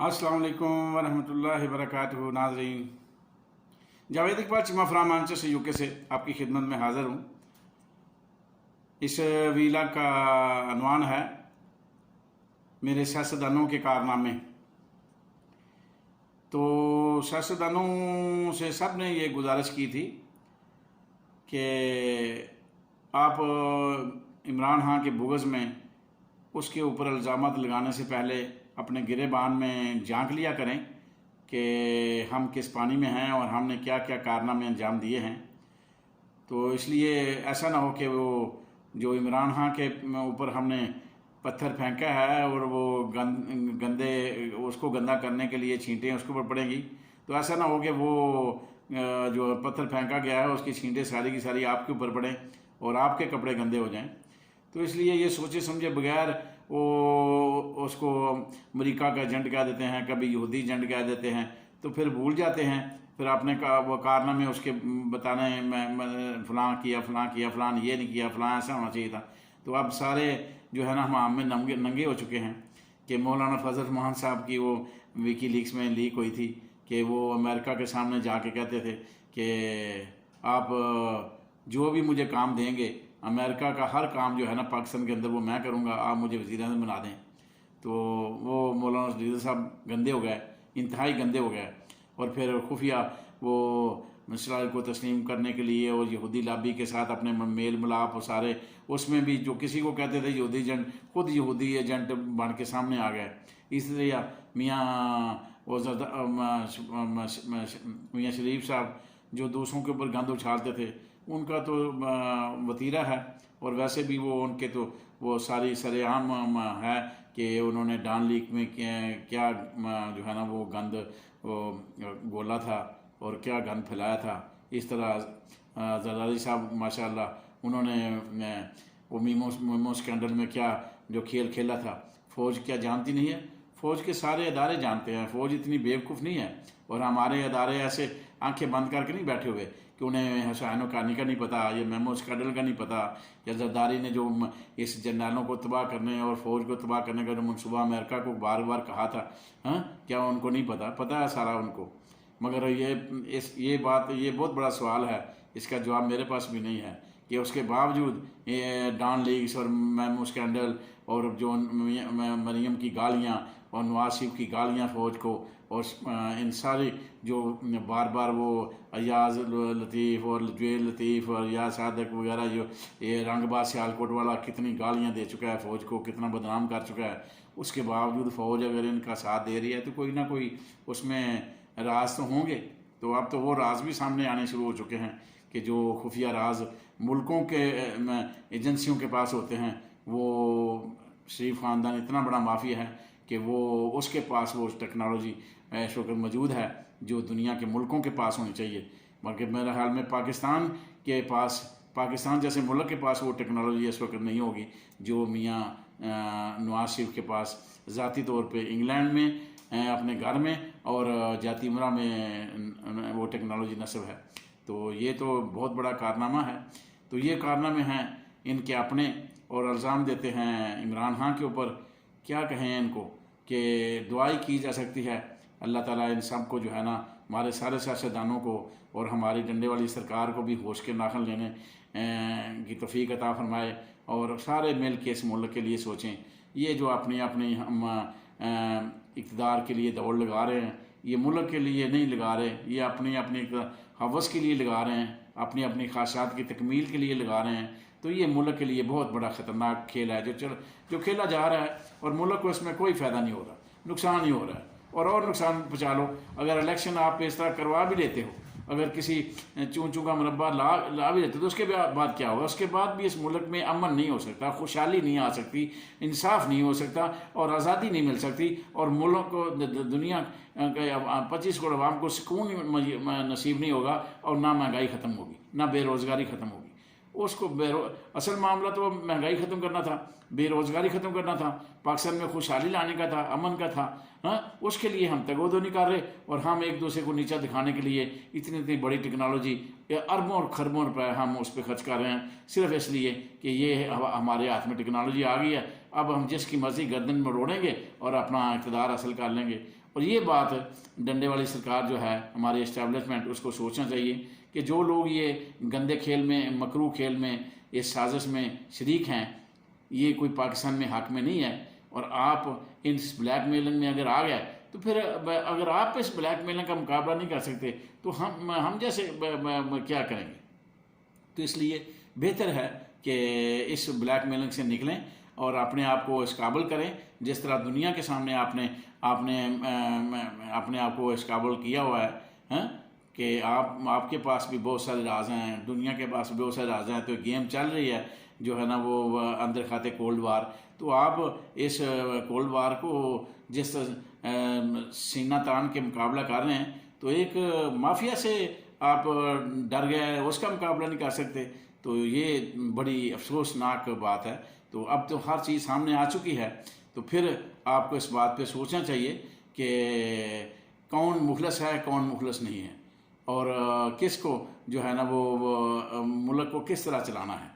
अस्सलाम वालेकुम वरहमतुल्लाहि वबरकातुहू। नाज़रीन, Javed Iqbal Chima from Manchester UK से आपकी खिदमत में हाज़िर हूँ। इस वीला का अनवान है मेरे सियासतदानों के कारनामे। तो सियासतदानों से सब ने ये गुजारिश की थी कि आप इमरान खान के बुग़्ज़ में उसके ऊपर इल्ज़ामात लगाने से पहले अपने गिरेबान में झांक लिया करें कि हम किस पानी में हैं और हमने क्या क्या कारनामे अंजाम दिए हैं। तो इसलिए ऐसा ना हो कि वो जो इमरान खान के ऊपर हमने पत्थर फेंका है और वो गंदे उसको गंदा करने के लिए छींटें उसके ऊपर पड़ेंगी। तो ऐसा ना हो कि वो जो पत्थर फेंका गया है उसकी छींटें सारी की सारी आपके ऊपर पड़ें और आपके कपड़े गंदे हो जाएं। तो इसलिए ये सोचे समझे बगैर वो उसको अमेरिका का एजेंट कह देते हैं, कभी यहूदी एजेंट कह देते हैं। तो फिर भूल जाते हैं, फिर आपने वो कारनामे उसके बताने मैं फ़लाँ किया फ़लाँ ये नहीं किया, फ़लाँ ऐसा होना चाहिए था। तो अब सारे जो है ना हम में नंगे हो चुके हैं कि मौलाना फजल रहमान साहब की वो विकीलीक्स में लीक हुई थी कि वो अमेरिका के सामने जाके कहते थे कि आप जो भी मुझे काम देंगे, अमेरिका का हर काम जो है ना पाकिस्तान के अंदर वो मैं करूँगा, आप मुझे वज़ीर-ए-आज़म बना दें। तो वो मौलाना रज़ी साहब गंदे हो गए, इंतहाई गंदे हो गए। और फिर खुफिया वो इसराइल को तस्लीम करने के लिए और यहूदी लॉबी के साथ अपने मेल मिलाप और सारे उसमें भी जो किसी को कहते थे यहूदी एजेंट, खुद यहूदी एजेंट बन के सामने आ गए। इसलिए मियाँ मियाँ शरीफ साहब जो दूसरों के ऊपर गंद उछालते थे, उनका तो वतीरा है। और वैसे भी वो उनके तो वो सारी सरेआम है कि उन्होंने डान लीक में क्या जो है ना वो गंद गोला था और क्या गंद फैलाया था। इस तरह जरदारी साहब माशाल्लाह उन्होंने वो मीमो स्कैंडल में क्या जो खेल खेला था। फ़ौज क्या जानती नहीं है? फ़ौज के सारे अदारे जानते हैं। फ़ौज इतनी बेवकूफ़ नहीं है। और हमारे अदारे ऐसे आंखें बंद करके नहीं बैठे हुए कि उन्हें हुसैन कानी का नहीं पता, ये मेमो स्कैंडल का नहीं पता, या जरदारी ने जो इस जर्नैलों को तबाह करने और फ़ौज को तबाह करने का जो मनसूबा अमेरिका को बार बार कहा था, हाँ क्या उनको नहीं पता? पता है सारा उनको। मगर ये बहुत बड़ा सवाल है, इसका जवाब मेरे पास भी नहीं है कि उसके बावजूद ये डॉन लीक्स और मेमो स्कैंडल और जो मरियम की गालियाँ और नवाज शरीफ की गालियाँ फ़ौज को और इन सारी जो बार बार वो अयाज लतीफ़ और जुएल लतीफ़ और या सादक वगैरह जो ये रंगबाज सियालकोट वाला कितनी गालियाँ दे चुका है फ़ौज को, कितना बदनाम कर चुका है। उसके बावजूद फ़ौज अगर इनका साथ दे रही है तो कोई ना कोई उसमें राज तो होंगे। तो अब तो वो राज भी सामने आने शुरू हो चुके हैं कि जो खुफिया राज मुल्कों के एजेंसियों के पास होते हैं, वो शरीफ ख़ानदान इतना बड़ा माफिया है कि वो उसके पास वो टेक्नोलॉजी इस वक्त मौजूद है जो दुनिया के मुल्कों के पास होनी चाहिए। बल्कि मेरे ख्याल में पाकिस्तान जैसे मुल्क के पास वो टेक्नोलॉजी इस वक्त नहीं होगी जो मियाँ नवाज शरीफ के पास ज़ाती तौर पे इंग्लैंड में अपने घर में और जाती उमरा में वो टेक्नोलॉजी नस्ब है। तो ये तो बहुत बड़ा कारनामा है। तो ये कारनामे हैं इनके अपने और इल्ज़ाम देते हैं इमरान खान के ऊपर। क्या कहें इनको कि दुआई की जा सकती है अल्लाह ताला इन सब को जो है ना हमारे सारे सियासतदानों को और हमारी डंडे वाली सरकार को भी होश के नाखन लेने की तौफीक अता फरमाए और सारे मिल के इस मुल्क के लिए सोचें। ये जो अपनी अपनी हम इक़्तिदार के लिए दौड़ लगा रहे हैं, ये मुल्क के लिए नहीं लगा रहे, ये अपनी अपनी हवस के लिए लगा रहे हैं, अपनी अपनी ख्वाहिशात की तकमील के लिए लगा रहे हैं। तो ये मुल्क के लिए बहुत बड़ा ख़तरनाक खेल है जो खेला जा रहा है और मुल्क को इसमें कोई फ़ायदा नहीं हो रहा, नुकसान ही हो रहा है। और नुकसान पहुँचा लो। अगर इलेक्शन आप इस तरह करवा भी लेते हो, अगर किसी चूँ का मुरब्बा ला भी लेते तो उसके बाद क्या होगा? उसके बाद भी इस मुल्क में अमन नहीं हो सकता, खुशहाली नहीं आ सकती, इंसाफ नहीं हो सकता और आज़ादी नहीं मिल सकती और मुल्क को दुनिया के 25 करोड़ आवाम को सुकून नसीब नहीं होगा और ना महंगाई ख़त्म होगी, ना बेरोज़गारी ख़त्म होगी। उसको असल मामला तो महंगाई ख़त्म करना था, बेरोज़गारी ख़त्म करना था, पाकिस्तान में खुशहाली लाने का था, अमन का था। हाँ, उसके लिए हम तगोदो नहीं कर रहे और हम एक दूसरे को नीचा दिखाने के लिए इतनी बड़ी टेक्नोलॉजी अरबों और खरबों रुपए हम उस पर खर्च कर रहे हैं सिर्फ इसलिए कि ये हमारे हाथ में टेक्नोलॉजी आ गई है। अब हम जिसकी मर्ज़ी गर्दन में रोड़ेंगे और अपना इक़्तिदार हासिल कर लेंगे। और ये बात डंडे वाली सरकार जो है हमारी इस्टेब्लिशमेंट, उसको सोचना चाहिए कि जो लोग ये गंदे खेल में, मकरू खेल में, इस साजिश में शरीक हैं, ये कोई पाकिस्तान में हक में नहीं है। और आप इस ब्लैक मेलिंग में अगर आ गए तो फिर अगर आप इस ब्लैक मेलिंग का मुकाबला नहीं कर सकते तो हम जैसे क्या करेंगे। तो इसलिए बेहतर है कि इस ब्लैक मेलिंग से निकलें और अपने आप को इस काबिल करें, जिस तरह दुनिया के सामने आपने आपने अपने आप को इस काबिल किया हुआ है, हैं कि आपके पास भी बहुत सारे राज हैं, दुनिया के पास भी बहुत सारे राज हैं। तो गेम चल रही है जो है ना वो अंदर खाते कोल्ड वार, तो आप इस कोल्ड वार को जिस सीना तान के मुकाबला कर रहे हैं, तो एक माफिया से आप डर गए, उसका मुकाबला नहीं कर सकते, तो ये बड़ी अफसोसनाक बात है। तो अब तो हर चीज़ सामने आ चुकी है, तो फिर आपको इस बात पे सोचना चाहिए कि कौन मुखलस है, कौन मुखलस नहीं है, और किसको जो है ना वो मुल्क को किस तरह चलाना है।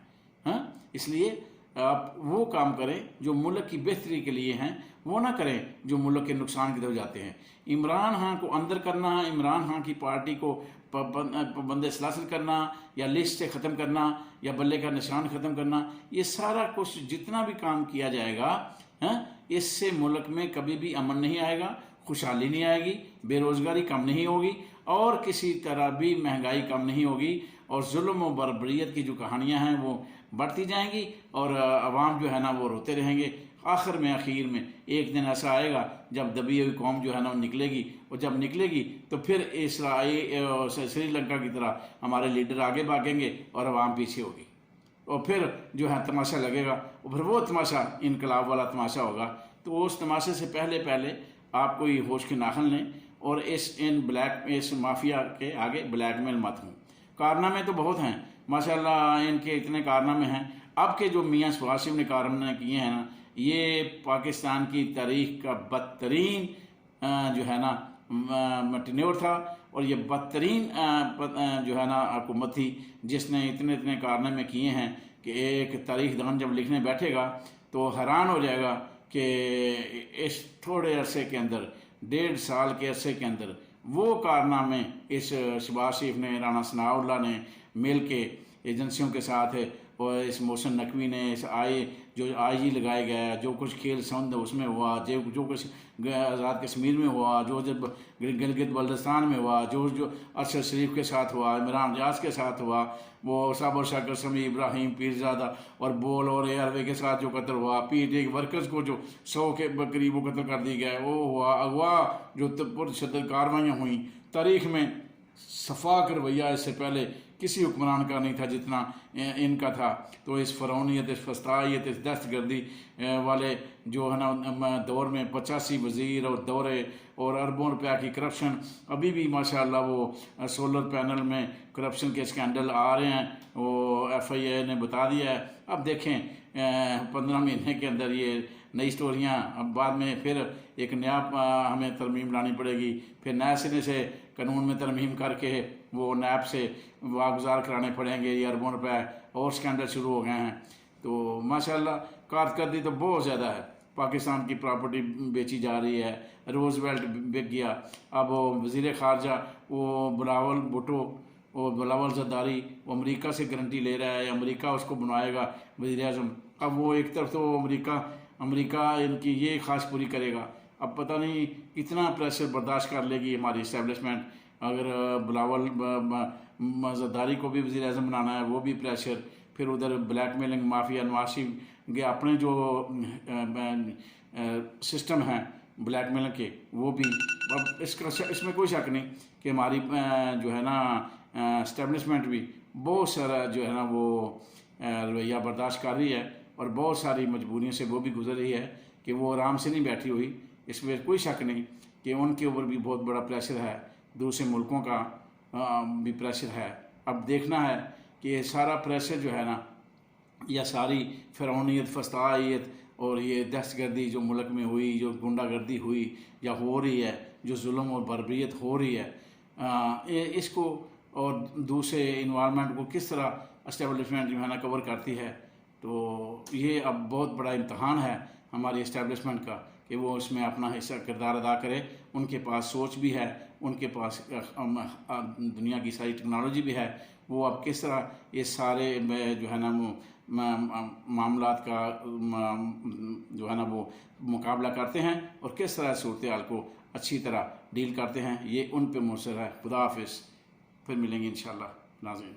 हाँ, इसलिए आप वो काम करें जो मुल्क की बेहतरी के लिए हैं, वो ना करें जो मुल्क के नुकसान की तरफ जाते हैं। इमरान खान को अंदर करना, इमरान खान की पार्टी को पाबंद सलासिल करना, या लिस्ट से ख़त्म करना, या बल्ले का निशान ख़त्म करना, ये सारा कुछ जितना भी काम किया जाएगा, इससे मुल्क में कभी भी अमन नहीं आएगा, खुशहाली नहीं आएगी, बेरोज़गारी कम नहीं होगी, और किसी तरह भी महंगाई कम नहीं होगी, और जुल्म और बर्बरियत की जो कहानियाँ हैं वो बढ़ती जाएंगी, और अवाम जो है ना वो रोते रहेंगे। आखिर में एक दिन ऐसा आएगा जब दबी हुई कौम जो है ना वो निकलेगी, और जब निकलेगी तो फिर श्रीलंका की तरह हमारे लीडर आगे भागेंगे और अवाम पीछे होगी, और फिर जो है तमाशा लगेगा, और फिर वो तमाशा इनकलाब वाला तमाशा होगा। तो उस तमाशे से पहले आप कोई होश के नाखन लें, और इस माफिया के आगे ब्लैकमेल मत हों। कारनामे तो बहुत हैं माशाल्लाह, इनके इतने कारनामे हैं। अब के जो मियाँ वासिफ ने कारनामे किए हैं ना, ये पाकिस्तान की तारीख का बदतरीन जो है ना टेन्योर था, और ये बदतरीन जो है ना हुकूमत थी जिसने इतने कारनामे किए हैं कि एक तारीख दान जब लिखने बैठेगा तो हैरान हो जाएगा कि इस थोड़े अरसे के अंदर, 1.5 साल के अरसे के अंदर, वो कारनामे इस शहबाज शरीफ ने, राना सनाउल्लाह ने मिल के एजेंसियों के साथ है, और इस मोहसिन नकवी ने इस जो IG लगाया गया, जो कुछ खेल संद उसमें हुआ, जो कुछ आज़ाद कश्मीर में हुआ, जो जब गिलगित बल्तिस्तान में हुआ, जो अरशद शरीफ के साथ हुआ, इमरान रियाज के साथ हुआ, वो साबर शाकर समी, इब्राहिम पीरजादा और बोल और ARV के साथ जो कत्ल हुआ, PTI वर्कर्स को जो 100 के करीब वो कत्ल कर दी गया, वो हुआ, अगवा जो पुरशद्दत कार्रवाइयाँ हुई, तारीख में सफाक रवैया इससे पहले किसी हुक्मरान का नहीं था जितना इनका था। तो इस फ़रौनियत, इस फस्तायत, इस दहशतगर्दी वाले जो है ना दौर में 85 वज़ीर और दौरे और अरबों रुपया की करप्शन, अभी भी माशाल्लाह वो सोलर पैनल में करप्शन के स्कैंडल आ रहे हैं, वो FIA ने बता दिया है। अब देखें 15 महीने के अंदर ये नई स्टोरियाँ, अब बाद में फिर एक नया हमें तरमीम लानी पड़ेगी, फिर नए सिरे से कानून में तरमीम करके वो नैब से वागुजार कराने पड़ेंगे, ये अरबों रुपए और स्कैंडल शुरू हो गए हैं। तो माशाल्लाह कारकर्दगी तो बहुत ज़्यादा है। पाकिस्तान की प्रॉपर्टी बेची जा रही है, रोज़वेल्ट बिक गया, अब वो वज़ीर ख़ारजा वो बिलावल भुट्टो, वो बिलावल ज़रदारी, वो अमेरिका से गारंटी ले रहा है, अमेरिका उसको बनवाएगा वज़ीर आज़म। अब वो एक तरफ तो अमेरिका इनकी ये ख्वाहिश पूरी करेगा, अब पता नहीं कितना प्रेशर बर्दाश्त कर लेगी हमारी इस्टेब्लिशमेंट। अगर बिलावल ज़रदारी को भी वज़ीर आज़म बनाना है, वो भी प्रेशर, फिर उधर ब्लैकमेलिंग माफिया नवाज के अपने जो सिस्टम हैं ब्लैकमेलिंग के, वो भी। अब इसमें कोई शक नहीं कि हमारी जो है ना इस्टेब्लिशमेंट भी बहुत सारा जो है ना वो रवैया बर्दाश्त कर रही है, और बहुत सारी मजबूरियों से वो भी गुजर रही है कि वो आराम से नहीं बैठी हुई। इसमें कोई शक नहीं कि उनके ऊपर भी बहुत बड़ा प्रेशर है, दूसरे मुल्कों का भी प्रेशर है। अब देखना है कि ये सारा प्रेशर जो है ना, या सारी फ़िरौनियत, फस्तायत और ये दहशतगर्दी जो मुल्क में हुई, जो गुंडागर्दी हुई या हो रही है, जो जुल्म और बर्बरियत हो रही है, इसको और दूसरे इन्वायरमेंट को किस तरह इस्टेब्लिशमेंट जो है ना कवर करती है। तो ये अब बहुत बड़ा इम्तहान है हमारी इस्टेब्लिशमेंट का, कि वो उसमें अपना हिस्सा किरदार अदा करे। उनके पास सोच भी है, उनके पास दुनिया की सारी टेक्नोलॉजी भी है। वो अब किस तरह ये सारे जो है ना मामलात का जो है ना वो मुकाबला करते हैं और किस तरह सूरत हाल को अच्छी तरह डील करते हैं, ये उन पे मुनहसर है। खुदा हाफिज़, फिर मिलेंगे इंशाअल्लाह नाज़रीन।